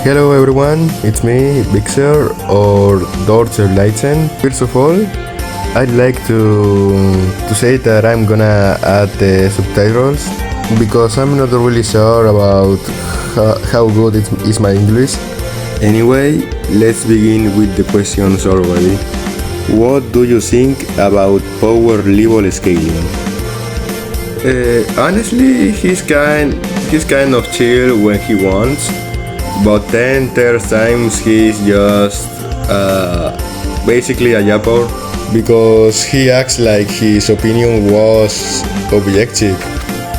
Hello everyone, it's me, Bixer or Dortzer Lighten. First of all, I'd like to say that I'm gonna add the subtitles because I'm not really sure about how good is my English. Anyway, let's begin with the questions already. What do you think about power level scaling? Honestly, he's kind of chill when he wants, but then there's times he's just basically a yapper because he acts like his opinion was objective.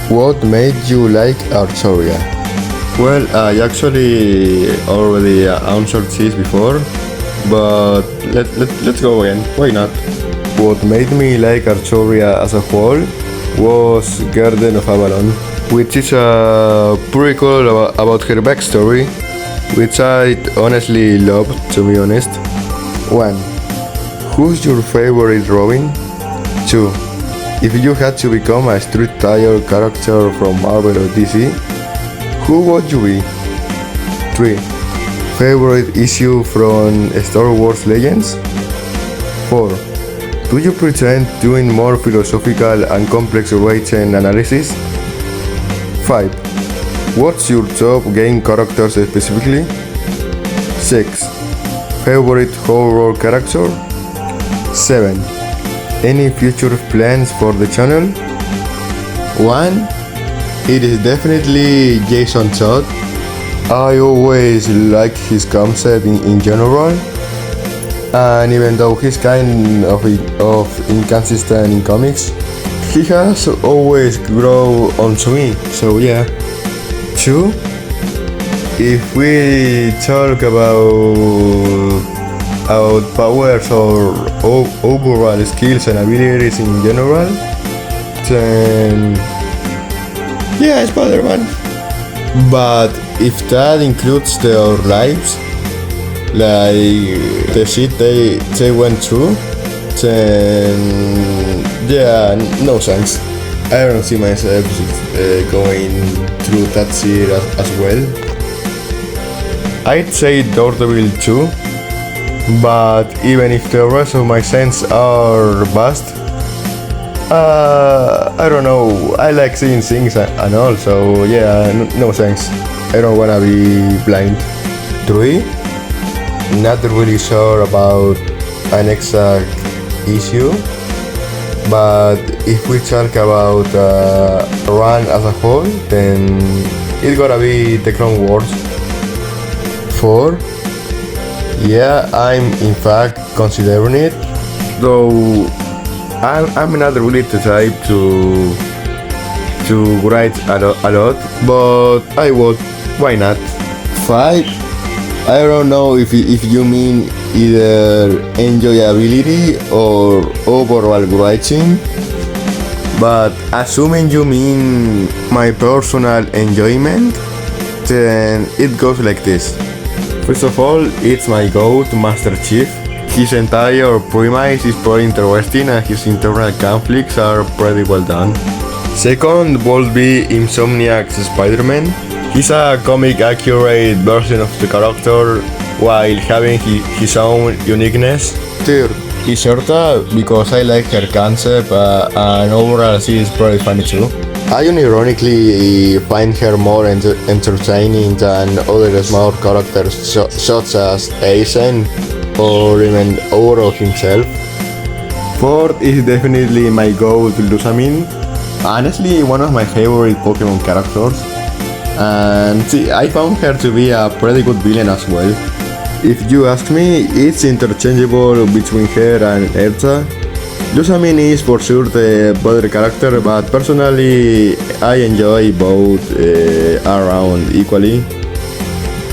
What made you like Archoria? Well, I actually already answered this before, but let's go again. Why not? What made me like Archoria as a whole was Garden of Avalon, which is pretty cool about her backstory, which I honestly love, to be honest. 1. Who's your favorite Robin? 2. If you had to become a street tire character from Marvel or DC, who would you be? 3. Favorite issue from Star Wars Legends? 4. Do you pretend doing more philosophical and complex writing analysis? 5. What's your top game characters specifically? 6. Favorite horror character? 7. Any future plans for the channel? 1. It is definitely Jason Todd. I always liked his concept in general, and even though he's kind of inconsistent in comics, he has always grown onto me, so yeah. 2. If we talk about powers or overall skills and abilities in general, then yeah, Spider-Man. But if that includes their lives, like the shit they went through, then yeah, no thanks. I don't see myself going through that shit as well. I'd say Daredevil too, but even if the rest of my senses are vast, I don't know, I like seeing things and all, so yeah, no thanks. I don't wanna be blind. 3. Not really sure about an exact issue, but if we talk about run as a whole, then it's gotta be the Clone Wars. 4. Yeah, I'm in fact considering it, though I'm not really the type to write a lot, but I would. Why not? 5. I don't know if you mean either enjoyability or overall writing, but assuming you mean my personal enjoyment, then it goes like this. First of all, it's my go-to Master Chief. His entire premise is pretty interesting and his internal conflicts are pretty well done. Second would be Insomniac's Spider-Man. He's a comic-accurate version of the character while having his own uniqueness. Third is Herta because I like her concept and overall she is pretty funny too. I unironically find her more entertaining than other small characters such as Aizen or even Oro himself. Fourth is definitely my go-to Lusamine. Honestly, one of my favorite Pokemon characters. And I found her to be a pretty good villain as well. If you ask me, it's interchangeable between her and Erza. Lusamine is for sure the better character, but personally I enjoy both around equally.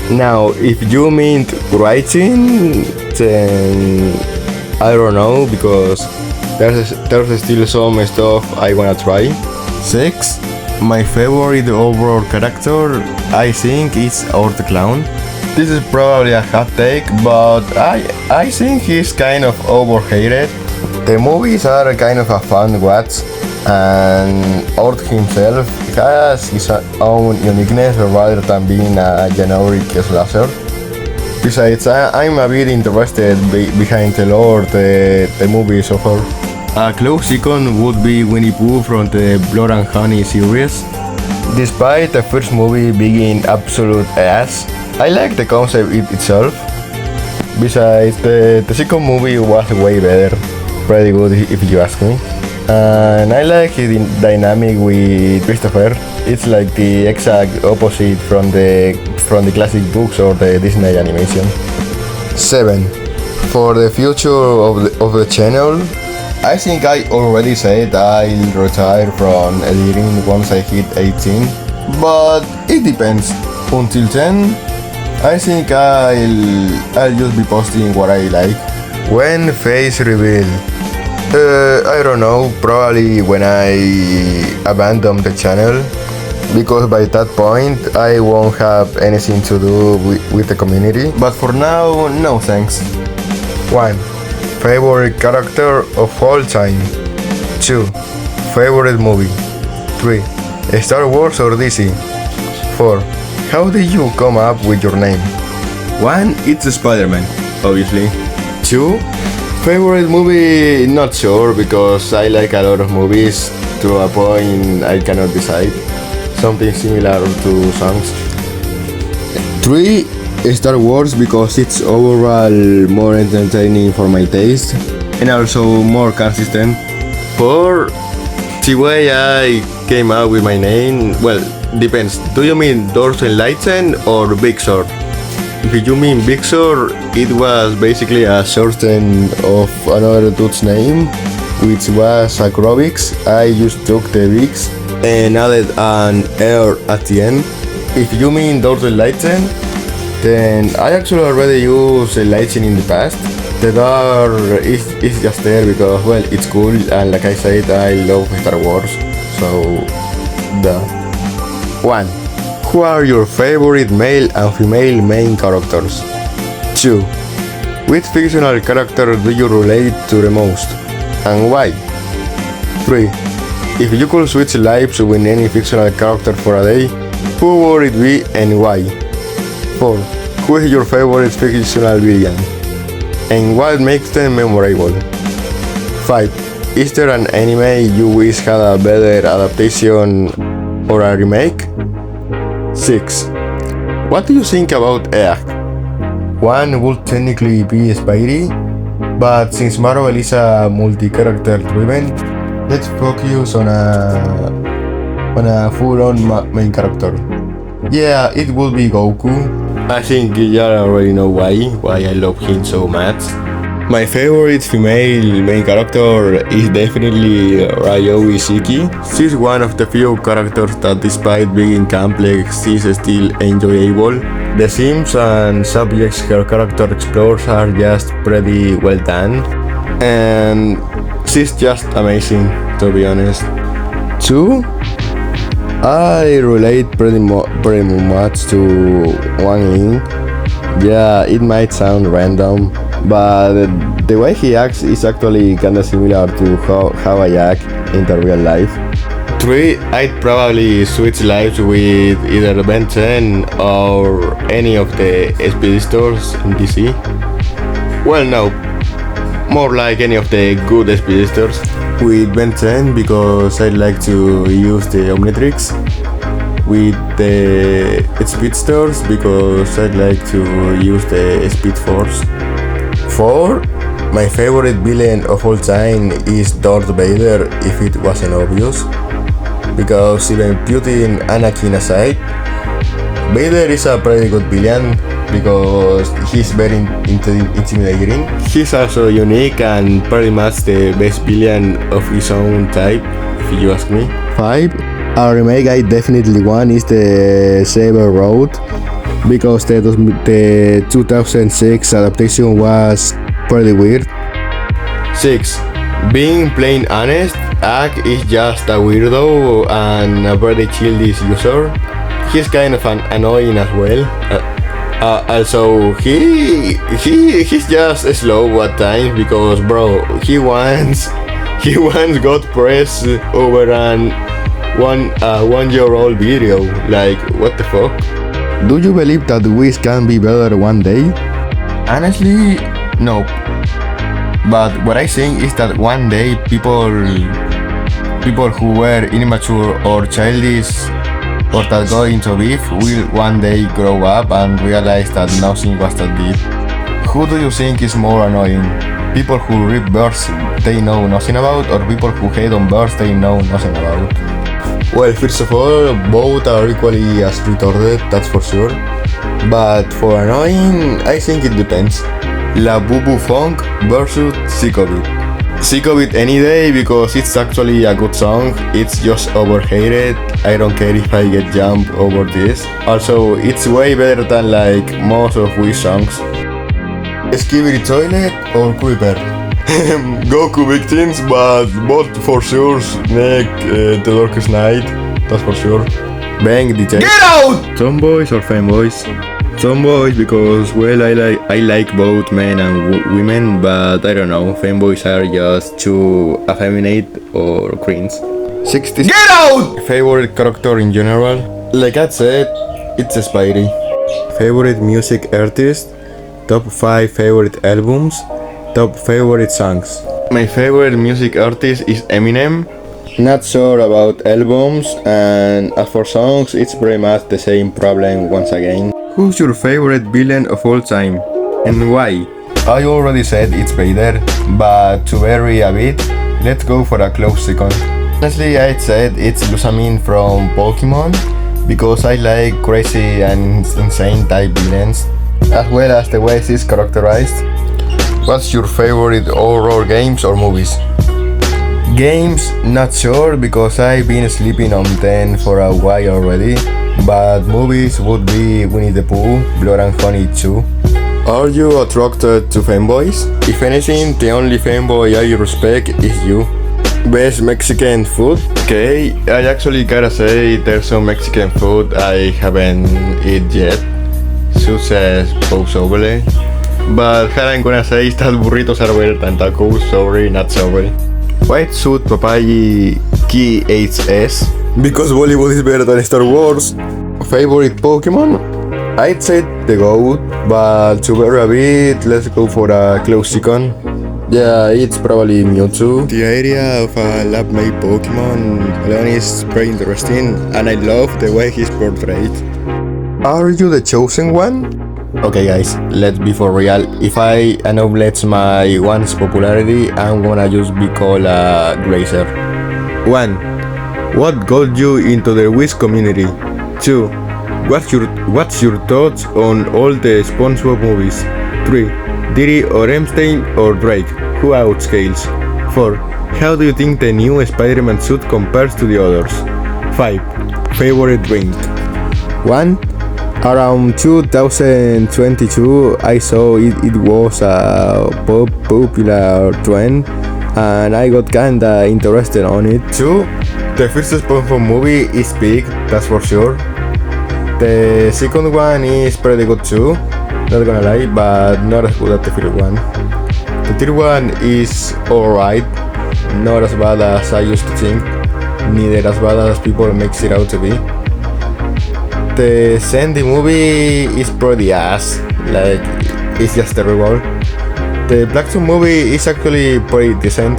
Now, if you mean writing, then I don't know, because there's still some stuff I wanna try. 6. My favorite overall character, I think, is Ort the Clown. This is probably a hot take, but I think he's kind of overhated. The movies are kind of a fun watch, and Ort himself has his own uniqueness rather than being a generic slasher. Besides, I'm a bit interested behind the lore the movie so far. A close second would be Winnie Pooh from the Blood and Honey series. Despite the first movie being absolute ass, I like the concept itself. Besides, the second movie was way better, pretty good if you ask me. And I like the dynamic with Christopher. It's like the exact opposite from the classic books or the Disney animation. 7. For the future of the channel, I think I already said I'll retire from editing once I hit 18, but it depends. Until then, I think I'll just be posting what I like. When face reveal? I don't know, probably when I abandon the channel, because by that point I won't have anything to do with the community. But for now, no thanks. 1. Favorite character of all time. 2. Favorite movie. 3. Star Wars or DC. 4. How did you come up with your name? 1. It's Spider-Man, obviously. 2. Favorite movie? Not sure, because I like a lot of movies to a point I cannot decide. Something similar to songs. 3. Star Wars, because it's overall more entertaining for my taste and also more consistent. 4. The way I came out with my name, well, depends. Do you mean Doors Enlightened or Big Sword? If you mean Big Sword, it was basically a shorten of another dude's name, which was acrobics. I just took the Bigs and added an R at the end. If you mean Doors Enlightened, then I actually already used Enlightened in the past. The door is just there because, well, it's cool, and like I said, I love Star Wars, so duh. 1. Who are your favorite male and female main characters? 2. Which fictional character do you relate to the most, and why? 3. If you could switch lives with any fictional character for a day, who would it be and why? 4. Who is your favorite fictional villain, and what makes them memorable? 5. Is there an anime you wish had a better adaptation or a remake? 6. What do you think about Egg? 1 would technically be Spidey, but since Marvel is a multi-character driven, let's focus on a full-on main character. Yeah, it would be Goku. I think you already know why I love him so much. My favorite female main character is definitely Ryo Ishiki. She's one of the few characters that, despite being complex, is still enjoyable. The themes and subjects her character explores are just pretty well done, and she's just amazing, to be honest. 2. I relate pretty much to Wang Ling. Yeah, it might sound random, but the way he acts is actually kinda similar to how I act in the real life. 3. I'd probably switch lives with either Ben 10 or any of the Speedsters in DC. Well, no, more like any of the good Speedsters. With Ben 10 because I like to use the Omnitrix. With the Speedsters because I like to use the Speed Force. 4. My favorite villain of all time is Darth Vader, if it wasn't obvious. Because even putting Anakin aside, Vader is a pretty good villain because he's very intimidating. He's also unique and pretty much the best villain of his own type, if you ask me. 5. A remake I definitely want is the Saber Road, because the 2006 adaptation was pretty weird. 6. Being plain honest, Ak is just a weirdo and a very childish user. He's kind of annoying as well. Also, he's just slow at times because, bro, he wants He once got press over an 1 year old video. Like, what the fuck? Do you believe that Wish can be better one day? Honestly, no. But what I think is that one day people who were immature or childish or that got into beef will one day grow up and realize that nothing was that deep. Who do you think is more annoying? People who rip birds they know nothing about, or people who hate on birds they know nothing about? Well, first of all, both are equally as retarded, that's for sure. But for annoying, I think it depends. La Boo Boo Funk versus Sick of It. Sick of It any day because it's actually a good song, it's just overhated, I don't care if I get jumped over this. Also, it's way better than like most of Wish songs. Skibidi Toilet or Creeper? Goku victims, but both for sure. Snake, The Darkest Night, that's for sure. Bang DJ. Get out! Tomboys or fanboys? Tomboys because, well, I like both men and women, but I don't know, fanboys are just too effeminate or cringe. 60s. Get out! Favorite character in general? Like I said, it's Spidey. Favorite music artist? Top 5 favorite albums? Top favorite songs? My favorite music artist is Eminem. Not sure about albums, and as for songs, it's pretty much the same problem once again. Who's your favorite villain of all time, and why? I already said it's Vader, but to vary a bit, let's go for a close second. Honestly, I'd said it's Lusamine from Pokemon, because I like crazy and insane type villains, as well as the way she's characterized. What's your favorite horror games or movies? Games, not sure because I've been sleeping on them for a while already, but movies would be Winnie the Pooh, Blood and Honey 2. Are you attracted to fanboys? If anything, the only fanboy I respect is you. Best Mexican food? Okay, I actually gotta say there's some Mexican food I haven't eaten yet, such as pozole. But what I'm gonna say is that burritos are better than tacos, sorry, not sorry. White Suit Papaya KHS? Because Bollywood is better than Star Wars. Favorite Pokemon? I'd say the GOAT, but to vary a bit, let's go for a close second. Yeah, it's probably Mewtwo. The idea of a lab-made Pokemon alone is very interesting, and I love the way he's portrayed. Are you the chosen one? Okay guys, let's be for real. If I acknowledge my one's popularity, I'm gonna just be called a grazer. 1. What got you into the Wish community? 2. What's your thoughts on all the SpongeBob movies? 3. Diddy or Epstein or Drake? Who outscales? 4. How do you think the new Spider-Man suit compares to the others? 5. Favorite drink? 1. Around 2022, I saw it was a popular trend, and I got kinda interested on it. 2. The first SpongeBob movie is big, that's for sure. The second one is pretty good too, not gonna lie, but not as good as the first one. The third one is alright, not as bad as I used to think, neither as bad as people make it out to be. The Sandy movie is pretty ass, like it's just terrible. The Black Sun movie is actually pretty decent.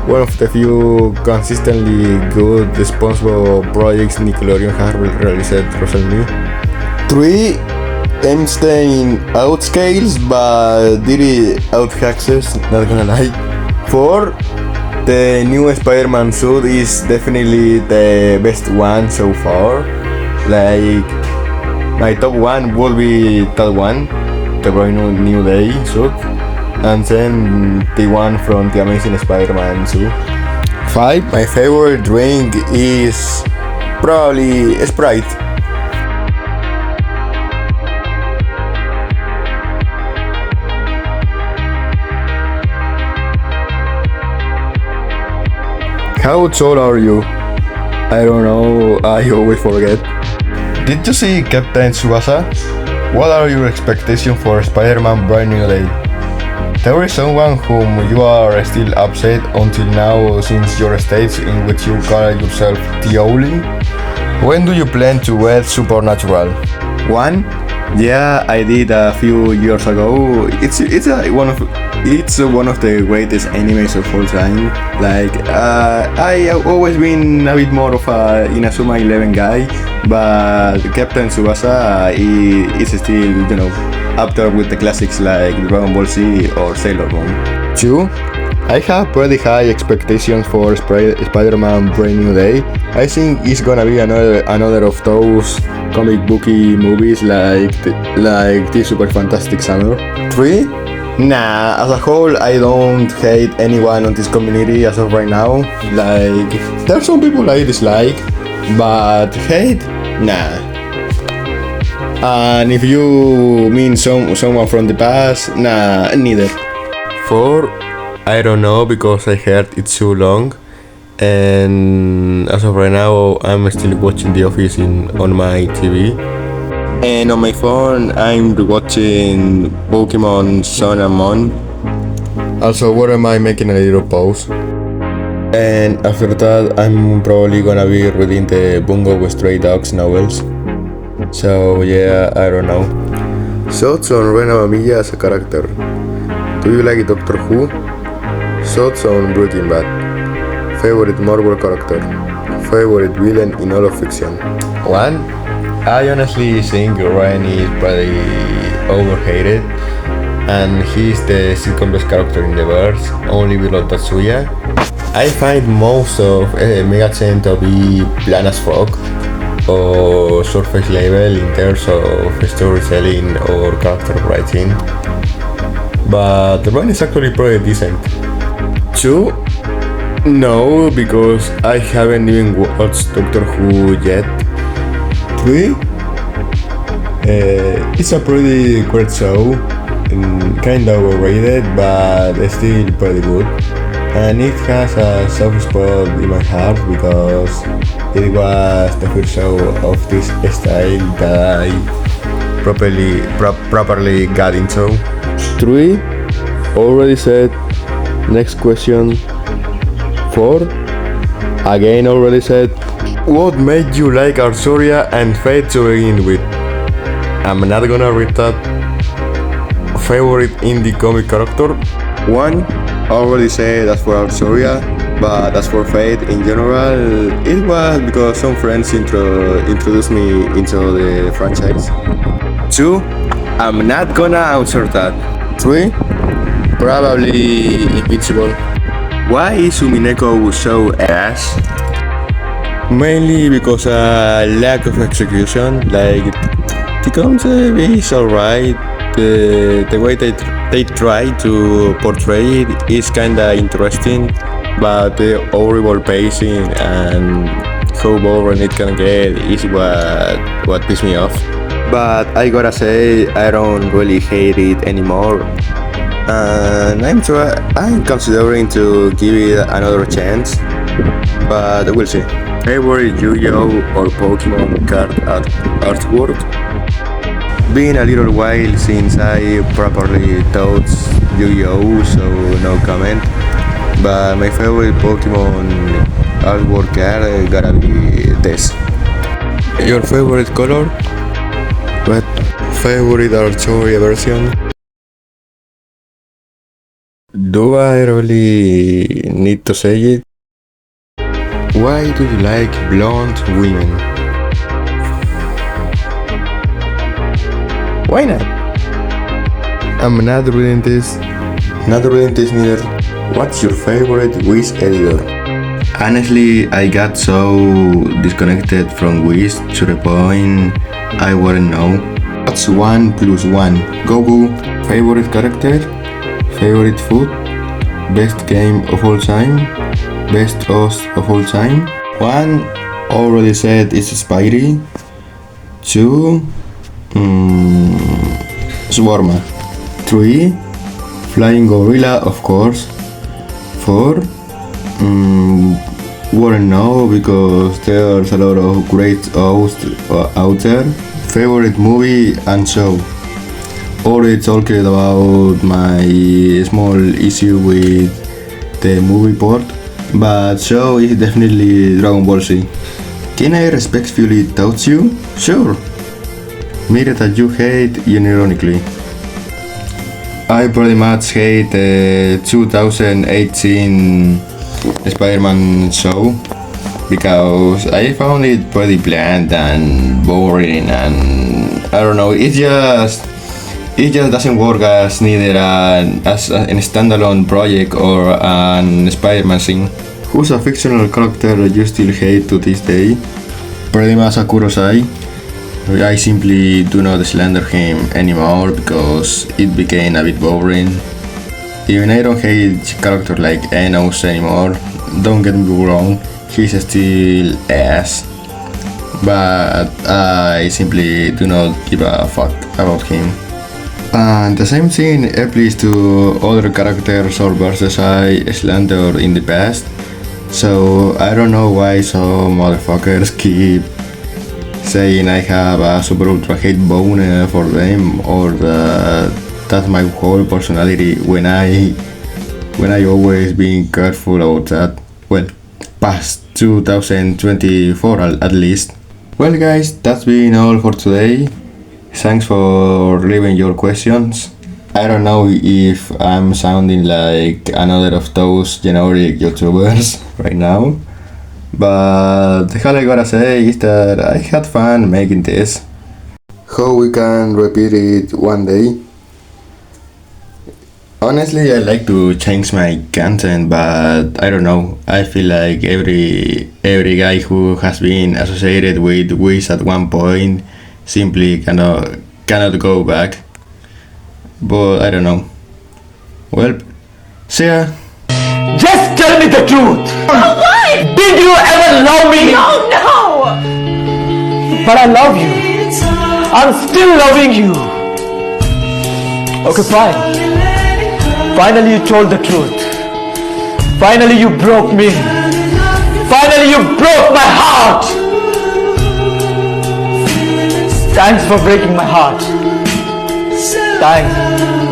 One of the few consistently good SpongeBob projects Nickelodeon has released recently. 3. Epstein outscales, but Diddy outhacks, not gonna lie. 4. The new Spider-Man suit is definitely the best one so far. Like, my top one would be that one, the brand new day suit, and then the one from the Amazing Spider-Man suit. 5. My favorite drink is probably Sprite. How tall are you? I don't know, I always forget. Did you see Captain Tsubasa? What are your expectations for Spider-Man Brand New Day? There is someone whom you are still upset until now since your stage in which you call yourself the only. When do you plan to watch Supernatural? One? Yeah, I did a few years ago. It's one of the greatest animes of all time. Like I have always been a bit more of a Inazuma 11 guy, but Captain Tsubasa is still up there with the classics like Dragon Ball Z or Sailor Moon. 2. I have pretty high expectations for Spider-Man Brand New Day. I think it's gonna be another of those comic booky movies like the Super Fantastic Summer. 3. Nah, as a whole I don't hate anyone on this community as of right now. Like, there are some people I dislike, but hate? Nah. And if you mean someone from the past, nah, neither. 4. I don't know because I heard it's too long, and as of right now I'm still watching The Office on my TV. And on my phone I'm watching Pokemon Sun and Moon. Also, what am I making a little pause? And after that I'm probably gonna be reading the Bungo with Stray Dogs novels. So yeah, I don't know. Thoughts on Rena Mamilla as a character? Do you like Doctor Who? Thoughts on Breaking Bad? Favorite Marvel character? Favorite villain in all of fiction? 1. I honestly think Ryan is pretty overhated, and he's the second best character in the verse, only below Tatsuya. I find most of Mega-Chain to be bland as fuck, or surface level in terms of storytelling or character writing, but the run is actually pretty decent. 2? No, because I haven't even watched Doctor Who yet. 3? It's a pretty great show, kinda overrated, but still pretty good. And it has a soft spot in my heart because it was the first show of this style that I properly got into. 3? Already said. Next question. 4? Again already said. What made you like Arturia and Fate to begin with? I'm not gonna read that. Favorite indie comic character? 1. Already said as for Arturia, but as for Fate in general, it was because some friends introduced me into the franchise. 2. I'm not gonna answer that. 3. Probably Invincible. Why is Umineko so ass? Mainly because lack of execution. Like, the concept is alright. The way they try to portray it is kinda interesting, but the horrible pacing and how boring it can get is what pisses me off. But I gotta say, I don't really hate it anymore, and I'm considering to give it another chance, but we'll see. Favorite Yu-Gi-Oh or Pokemon card artwork? Been a little while since I properly taught Yu-Gi-Oh, so no comment. But my favorite Pokemon artwork card gotta be this. Your favorite color? What? Favorite Arturia version? Do I really need to say it? Why do you like blonde women? Why not? I'm not reading this. Not reading this neither. What's your favorite Wish editor? Honestly, I got so disconnected from Wish to the point I wouldn't know. What's 1 plus 1? Goku. Favorite character? Favorite food? Best game of all time? Best host of all time? 1. Already said it's Spidey. 2. Swarma. 3. Flying Gorilla, of course. 4. Wouldn't know because there's a lot of great hosts out there. Favorite movie and show? already talked about my small issue with the movie port, but show is definitely Dragon Ball Z. Can I respectfully touch you? Sure. Mirror that you hate unironically. I pretty much hate the 2018 Spider-Man show because I found it pretty bland and boring, and I don't know, it just doesn't work as neither as a standalone project or an Spider-Man thing. Who's a fictional character that you still hate to this day? Pretty much a Kurosai. I simply do not slander him anymore because it became a bit boring. Even I don't hate characters like Enos anymore, don't get me wrong, he's still ass. But I simply do not give a fuck about him. And the same thing applies to other characters or verses I slandered in the past. So I don't know why some motherfuckers keep saying I have a super ultra hate boner for them, or that's my whole personality when I always been careful about that. Well, past 2024 at least. Well guys, that's been all for today. Thanks for leaving your questions. I don't know if I'm sounding like another of those generic YouTubers right now, but all I gotta say is that I had fun making this. Hope we can repeat it one day. Honestly, I like to change my content, but I don't know. I feel like every guy who has been associated with Wiz at one point simply cannot go back. But I don't know. Well, see ya. Just tell me the truth! Oh, what? Did you ever love me? No, no! But I love you. I'm still loving you. Okay, fine. Finally you told the truth. Finally you broke me. Finally you broke my heart. Thanks for breaking my heart. Thanks.